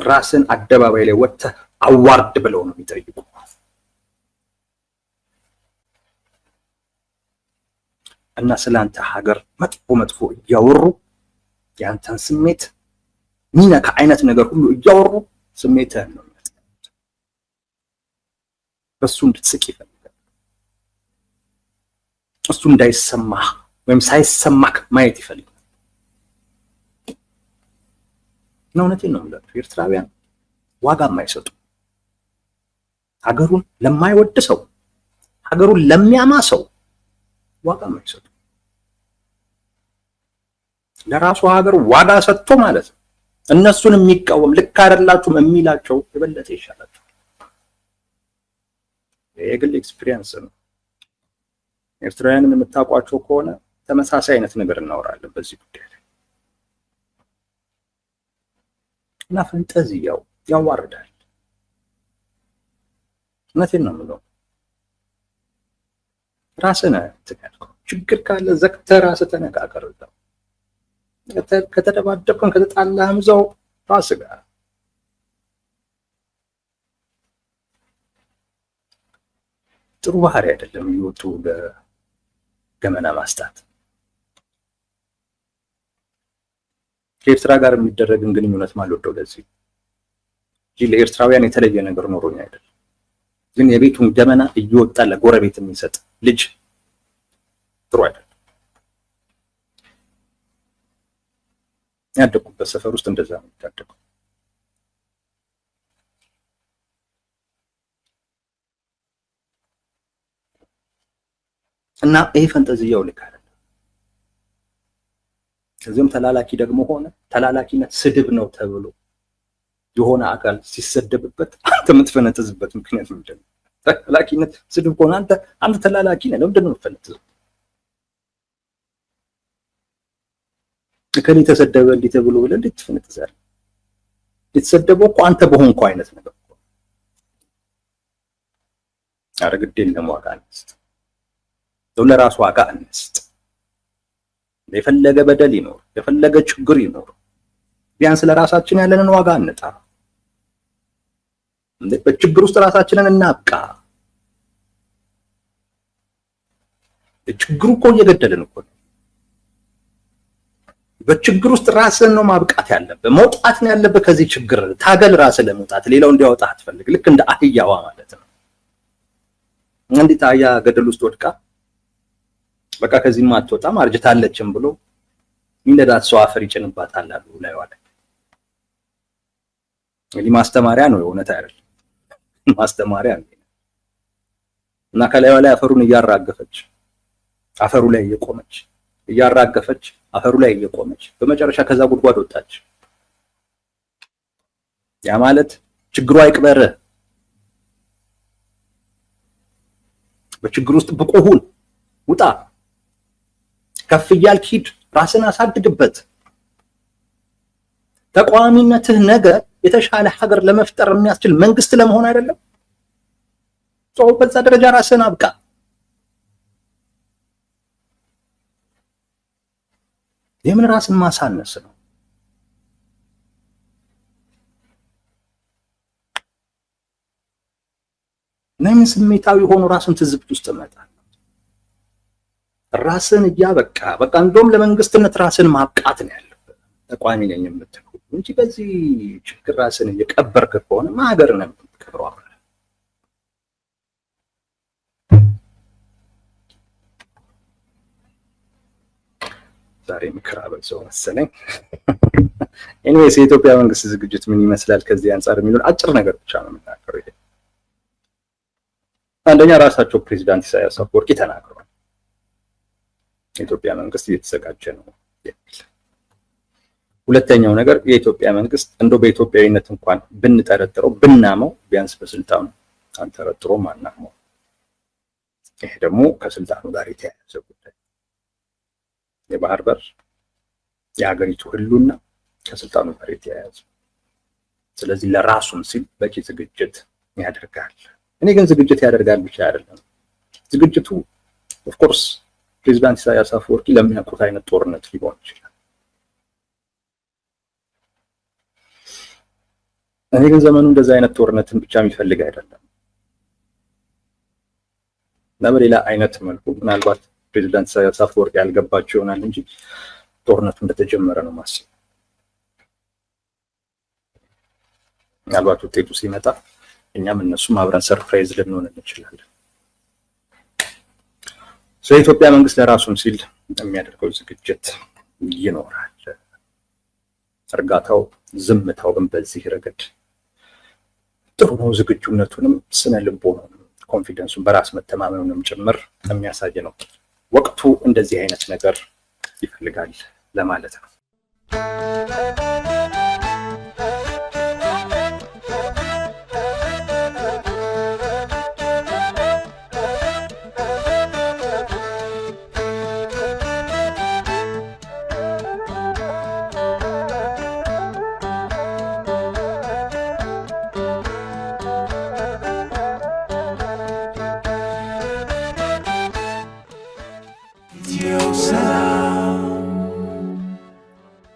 ራስን አደባባይ ላይ ወጥተህ አዋርድ ብለው ነው የሚጠይቁ። እና ስላንተ ሀገር መጥፎ እያወሩ ያንተን ስሜት ሚነካ አይነት ነገር ሁሉ እያወሩ ስሜትህን ነው የሚያጠቁት። በሱ እንድትስቅ ይፈልጋል። እሱ እንዳይሰማህ ወይም ሳይሰማክ ማየት ይፈልጋል። እና እውነቴን ነው የምላችሁ ኤርትራውያን ዋጋ የማይሰጡ ሀገሩን ለማይወድ ሰው፣ ሀገሩን ለሚያማ ሰው ዋጋ የማይሰጡ ለራሱ ሀገር ዋጋ ሰጥቶ ማለት ነው እነሱን የሚቃወም ልክ አይደላችሁም የሚላቸው የበለጠ ይሻላቸው። የግል ኤክስፒሪየንስ ነው። ኤርትራውያንን የምታውቋቸው ከሆነ ተመሳሳይ አይነት ነገር እናወራለን በዚህ ጉዳይ ላይ እና ፈንጠዝያው ያዋርዳል። እውነቴን ነው የምለው። ራስህን ትነካው። ችግር ካለ ዘግተህ ራስህ ተነጋገር። ከተደባደብከን ከተጣላህም እዛው ራስህ ጋር ጥሩ ባህሪ አይደለም ይወጡ ገመና ማስጣት። ከኤርትራ ጋር የሚደረግን ግንኙነት ማልወደው ለዚህ ለኤርትራውያን የተለየ ነገር ኖሮኝ አይደለም፣ ግን የቤቱን ገመና እየወጣ ለጎረቤት የሚሰጥ ልጅ ጥሩ አይደለም። ያደኩበት ሰፈር ውስጥ እንደዛ ነው ያደኩት። እና ይሄ ፈንጠዝያው ልክ አይደለም። ከዚህም ተላላኪ ደግሞ ሆነ ተላላኪነት ስድብ ነው ተብሎ የሆነ አካል ሲሰደብበት አንተ የምትፈነጥዝበት ምክንያት ምንድን ነው? ተላላኪነት ስድብ ከሆነ አንተ ተላላኪ ነህ፣ ለምንድን ነው የምትፈነጥዘው? ከኔ ተሰደበ እንዲህ ተብሎ ብለህ እንዴት ትፈነጥዛለህ? የተሰደበው እኮ አንተ በሆንኩ አይነት ነገር እኮ። ኧረ ግድ የለም ዋጋ አንስት፣ ለራሱ ዋጋ አንስት። የፈለገ በደል ይኖር የፈለገ ችግር ይኖር ቢያንስ ለራሳችን ያለንን ዋጋ እንጣ። በችግር ውስጥ ራሳችንን እናብቃ። ችግሩ እኮ እየገደልን እኮ ነው። በችግር ውስጥ ራስን ነው ማብቃት ያለብህ። መውጣት ነው ያለብህ ከዚህ ችግር። ታገል ራስን ለመውጣት። ሌላው እንዲያወጣ አትፈልግ። ልክ እንደ አህያዋ ማለት ነው። እንዴት አህያ ገደል ውስጥ ወድቃ በቃ ከዚህማ አትወጣም አርጅታለችም ብሎ ሚነዳት ሰው አፈር ይጭንባታል አሉ ላይ ዋለ። እንግዲህ ማስተማሪያ ነው፣ የእውነት አይደለም። ማስተማሪያ ነው። እና ከላይዋ ላይ አፈሩን እያራገፈች አፈሩ ላይ እየቆመች እያራገፈች አፈሩ ላይ እየቆመች በመጨረሻ ከዛ ጉድጓድ ወጣች። ያ ማለት ችግሩ አይቅበር። በችግር ውስጥ ብቁ ሁን፣ ውጣ፣ ከፍ እያልክ ሂድ፣ ራስን አሳድግበት። ተቋሚነትህ ነገ የተሻለ ሀገር ለመፍጠር የሚያስችል መንግስት ለመሆን አይደለም። ሰው በዛ ደረጃ ራስን አብቃ። የምን ራስን ማሳነስ ነው? ለምን ስሜታዊ ሆኖ ራስን ትዝብት ውስጥ መጣል? ራስን እያበቃ በቃ እንደውም ለመንግስትነት ራስን ማብቃት ነው ያለበት። ተቋሚ ነኝ የምትለው እንጂ በዚህ ችግር ራስን እየቀበርክ ከሆነ ማገር ነው የምትቀብረው። ዛሬ ምክር አበዛው መሰለኝ። ኤኒዌይስ የኢትዮጵያ መንግስት ዝግጅት ምን ይመስላል ከዚህ አንፃር የሚለው አጭር ነገር ብቻ ነው የምናገረው። ይሄ አንደኛ ራሳቸው ፕሬዝዳንት ኢሳያስ አፈወርቂ ተናግረዋል። የኢትዮጵያ መንግስት እየተዘጋጀ ነው የሚል። ሁለተኛው ነገር የኢትዮጵያ መንግስት እንደው በኢትዮጵያዊነት እንኳን ብንጠረጥረው ብናመው ቢያንስ በስልጣኑ አንጠረጥሮም አናመው። ይሄ ደግሞ ከስልጣኑ ጋር የተያያዘ ጉዳይ፣ የባህር በር የሀገሪቱ ህልውና ከስልጣኑ ጋር የተያያዘ። ስለዚህ ለራሱም ሲል በቂ ዝግጅት ያደርጋል። እኔ ግን ዝግጅት ያደርጋል ብቻ አይደለም ዝግጅቱ ኦፍ ኮርስ ፕሬዝዳንት ኢሳያስ አፈወርቂ ለሚያውቁት አይነት ጦርነት ሊሆን ይችላል። እኔ ግን ዘመኑ እንደዛ አይነት ጦርነትን ብቻ የሚፈልግ አይደለም። በሌላ አይነት መልኩ ምናልባት ፕሬዝዳንት ኢሳያስ አፈወርቂ ያልገባቸው ይሆናል እንጂ ጦርነቱ እንደተጀመረ ነው ማስበው። ምናልባት ውጤቱ ሲመጣ እኛም እነሱም አብረን ሰርፕራይዝ ልንሆን እንችላለን። የኢትዮጵያ መንግስት ለራሱም ሲል የሚያደርገው ዝግጅት ይኖራል። እርጋታው፣ ዝምታው ግን በዚህ ረገድ ጥሩ ነው። ዝግጁነቱንም ስነ ልቦናውንም ኮንፊደንሱን በራስ መተማመኑንም ጭምር የሚያሳይ ነው። ወቅቱ እንደዚህ አይነት ነገር ይፈልጋል ለማለት ነው። Yo,